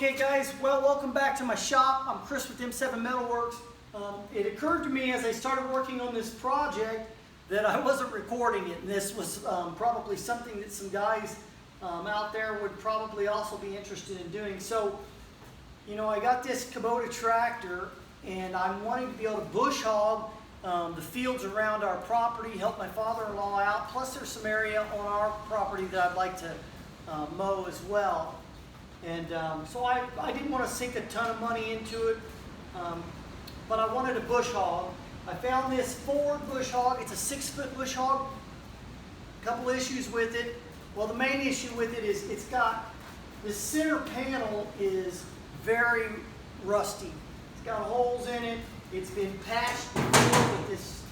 Okay guys, well, welcome back to my shop. I'm Chris with M7 Metalworks. It occurred to me as I started working on this project that I wasn't recording it, and this was probably something that some guys out there would probably also be interested in doing. So, you know, I got this Kubota tractor and I'm wanting to be able to bush hog the fields around our property, help my father-in-law out, plus there's some area on our property that I'd like to mow as well. And so I didn't want to sink a ton of money into it, but I wanted a bush hog. I found this Ford bush hog. It's a 6-foot bush hog. A couple issues with it. Well, the main issue with it is it's got, the center panel is very rusty. It's got holes in it. It's been patched before with this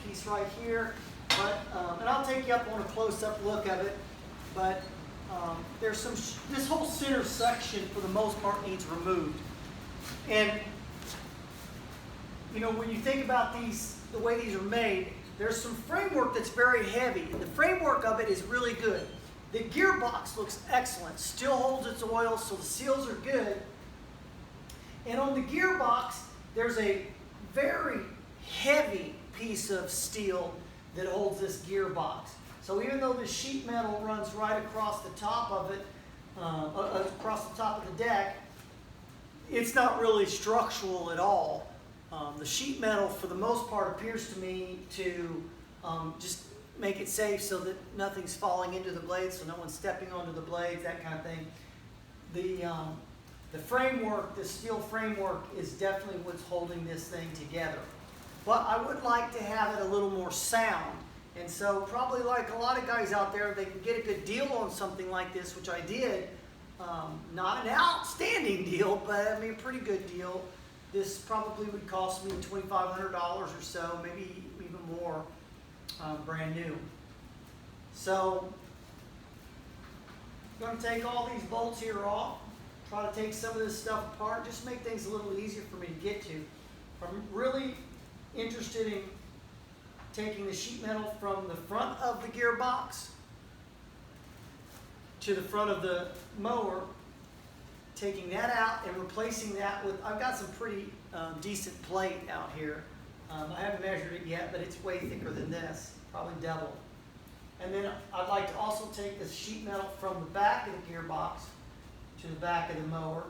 piece right here. But, and I'll take you up on a close-up look of it. But there's some, this whole center section for the most part needs removed. And you know, when you think about these, the way these are made, there's some framework that's very heavy, and the framework of it is really good. The gearbox looks excellent, still holds its oil, so the seals are good. And on the gearbox, there's a very heavy piece of steel that holds this gearbox. So even though the sheet metal runs right across the top of it, across the top of the deck, it's not really structural at all. The sheet metal, for the most part, appears to me to just make it safe so that nothing's falling into the blades, so no one's stepping onto the blades, that kind of thing. The framework, the steel framework, is definitely what's holding this thing together. But I would like to have it a little more sound. And so probably like a lot of guys out there, they can get a good deal on something like this, which I did. Not an outstanding deal, but I mean a pretty good deal. This probably would cost me $2,500 or so, maybe even more, brand new. So I'm going to take all these bolts here off, try to take some of this stuff apart, just make things a little easier for me to get to. I'm really interested in taking the sheet metal from the front of the gearbox to the front of the mower, taking that out and replacing that with, I've got some pretty decent plate out here. I haven't measured it yet, but it's way thicker than this, probably double. And then I'd like to also take the sheet metal from the back of the gearbox to the back of the mower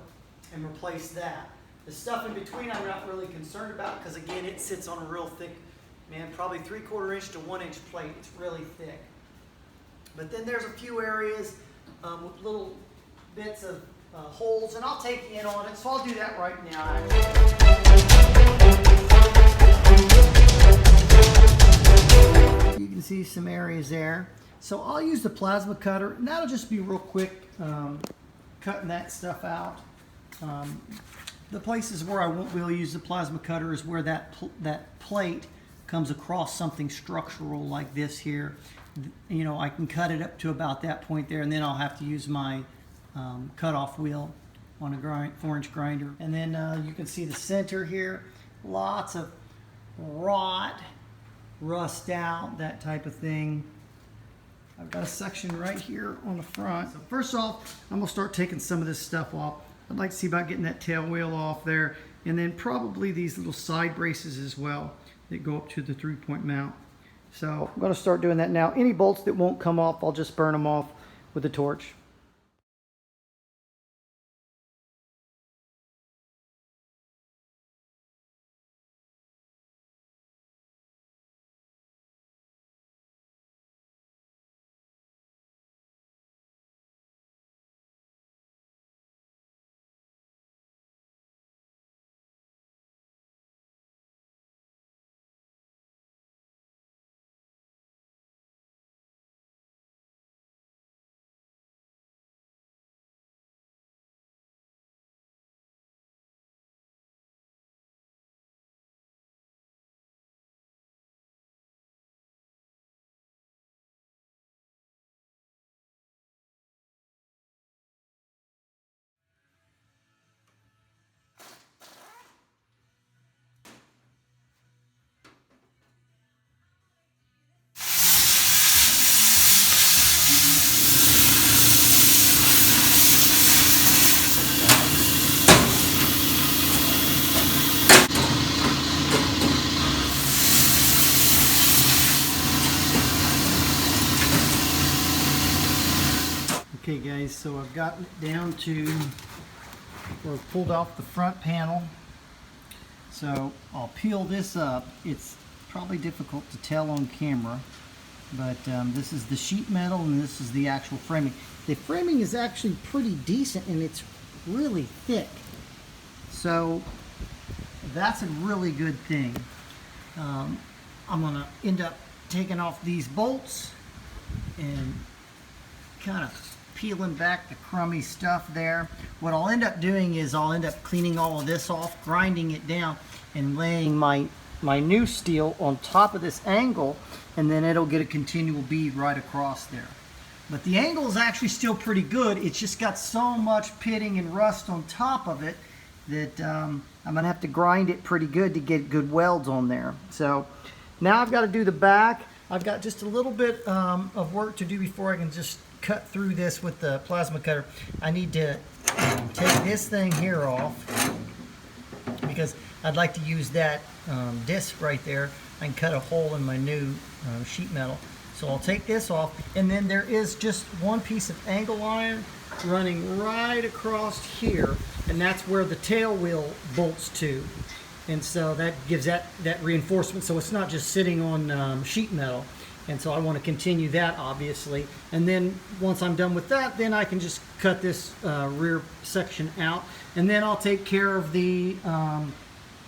and replace that. The stuff in between I'm not really concerned about because, again, it sits on a real thick, man, probably 3/4 inch to 1 inch plate. It's really thick. But then there's a few areas with little bits of holes, and I'll take you in on it, so I'll do that right now. You can see some areas there. So I'll use the plasma cutter, and that'll just be real quick, cutting that stuff out. The places where I won't be able to use the plasma cutter is where that plate comes across something structural like this here. You know, I can cut it up to about that point there, and then I'll have to use my cutoff wheel on a 4-inch grinder. And then you can see the center here, lots of rot, rust out, that type of thing. I've got a section right here on the front. So first off, I'm gonna start taking some of this stuff off. I'd like to see about getting that tail wheel off there, and then probably these little side braces as well that go up to the 3-point mount. So I'm gonna start doing that now. Any bolts that won't come off, I'll just burn them off with a torch. Okay guys, so I've gotten it down to, or pulled off the front panel. So I'll peel this up. It's probably difficult to tell on camera, but this is the sheet metal and this is the actual framing. The framing is actually pretty decent and it's really thick. So that's a really good thing. I'm gonna end up taking off these bolts and kind of peeling back the crummy stuff there. What I'll end up doing is I'll end up cleaning all of this off, grinding it down, and laying my new steel on top of this angle, and then it'll get a continual bead right across there. But the angle is actually still pretty good. It's just got so much pitting and rust on top of it that I'm gonna have to grind it pretty good to get good welds on there. So now I've got to do the back. I've got just a little bit of work to do before I can just cut through this with the plasma cutter. I need to take this thing here off because I'd like to use that disc right there. I can cut a hole in my new sheet metal. So I'll take this off, and then there is just one piece of angle iron running right across here, and that's where the tail wheel bolts to. And so that gives that reinforcement, so it's not just sitting on sheet metal. And so I want to continue that, obviously. And then once I'm done with that, then I can just cut this rear section out. And then I'll take care of the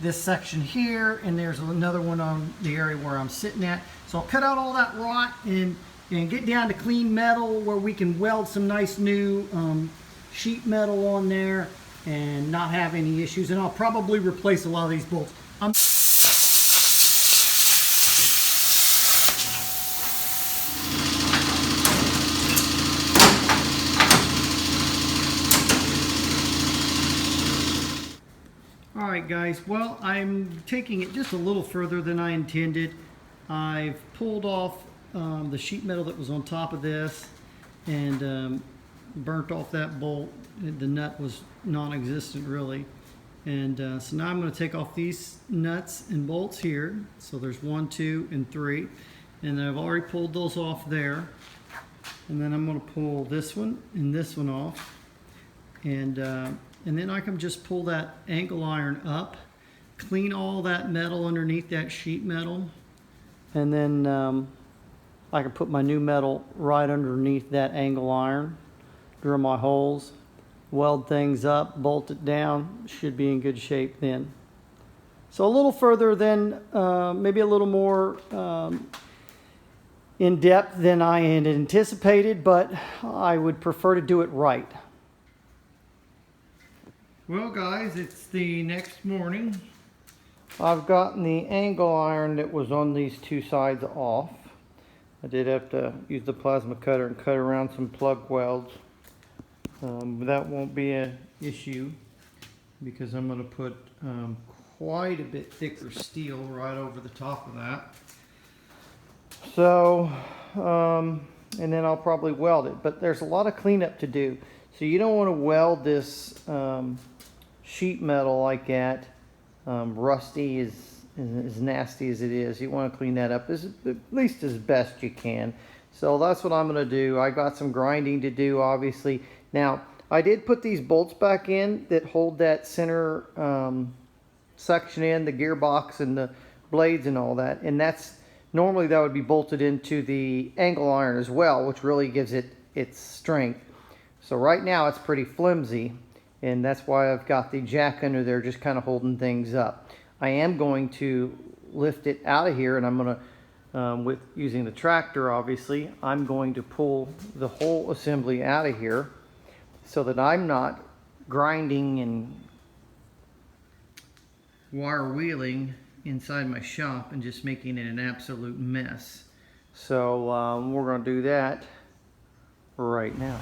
this section here, and there's another one on the area where I'm sitting at. So I'll cut out all that rot and get down to clean metal where we can weld some nice new sheet metal on there and not have any issues. And I'll probably replace a lot of these bolts. Alright guys, well, I'm taking it just a little further than I intended. I've pulled off the sheet metal that was on top of this and burnt off that bolt. The nut was non-existent really. And so now I'm going to take off these nuts and bolts here. So there's 1, 2, and 3. And then I've already pulled those off there. And then I'm going to pull this one and this one off. And then I can just pull that angle iron up, clean all that metal underneath that sheet metal, and then I can put my new metal right underneath that angle iron, drill my holes, weld things up, bolt it down, should be in good shape then. So a little further than, maybe a little more in depth than I had anticipated, but I would prefer to do it right. Well guys, it's the next morning. I've gotten the angle iron that was on these two sides off. I did have to use the plasma cutter and cut around some plug welds. That won't be an issue because I'm going to put quite a bit thicker steel right over the top of that. So, and then I'll probably weld it. But there's a lot of cleanup to do. So you don't want to weld this sheet metal like that, rusty, as nasty as it is. You want to clean that up at least as best you can. So that's what I'm going to do. I got some grinding to do, obviously. Now, I did put these bolts back in that hold that center section in, the gearbox and the blades and all that. And that's, normally that would be bolted into the angle iron as well, which really gives it its strength. So right now it's pretty flimsy, and that's why I've got the jack under there just kind of holding things up. I am going to lift it out of here, and I'm going to, with using the tractor obviously, I'm going to pull the whole assembly out of here so that I'm not grinding and wire wheeling inside my shop and just making it an absolute mess. So we're going to do that right now.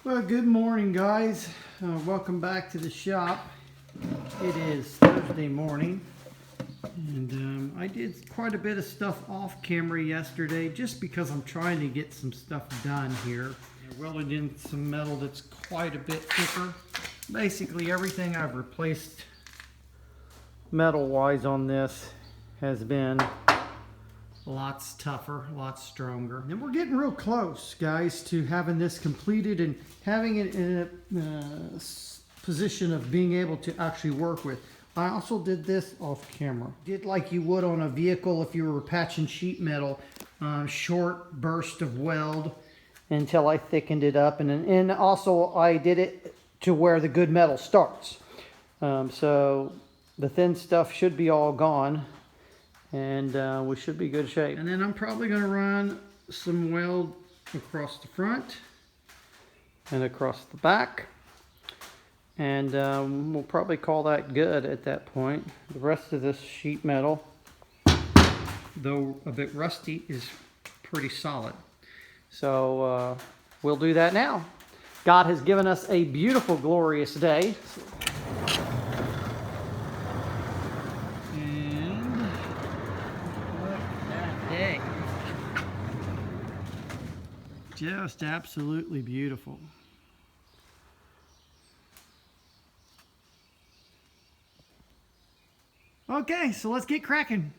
Well, good morning, guys. Welcome back to the shop. It is Thursday morning, and I did quite a bit of stuff off camera yesterday just because I'm trying to get some stuff done here. I welded in some metal that's quite a bit thicker. Basically, everything I've replaced metal-wise on this has been lots tougher, lots stronger. And we're getting real close, guys, to having this completed and having it in a position of being able to actually work with. I also did this off camera. Did like you would on a vehicle if you were patching sheet metal, short burst of weld until I thickened it up. And also I did it to where the good metal starts. So the thin stuff should be all gone. And we should be good shape. And then I'm probably going to run some weld across the front and across the back. And we'll probably call that good at that point. The rest of this sheet metal, though a bit rusty, is pretty solid. So we'll do that now. God has given us a beautiful, glorious day. Just absolutely beautiful. Okay, so let's get cracking.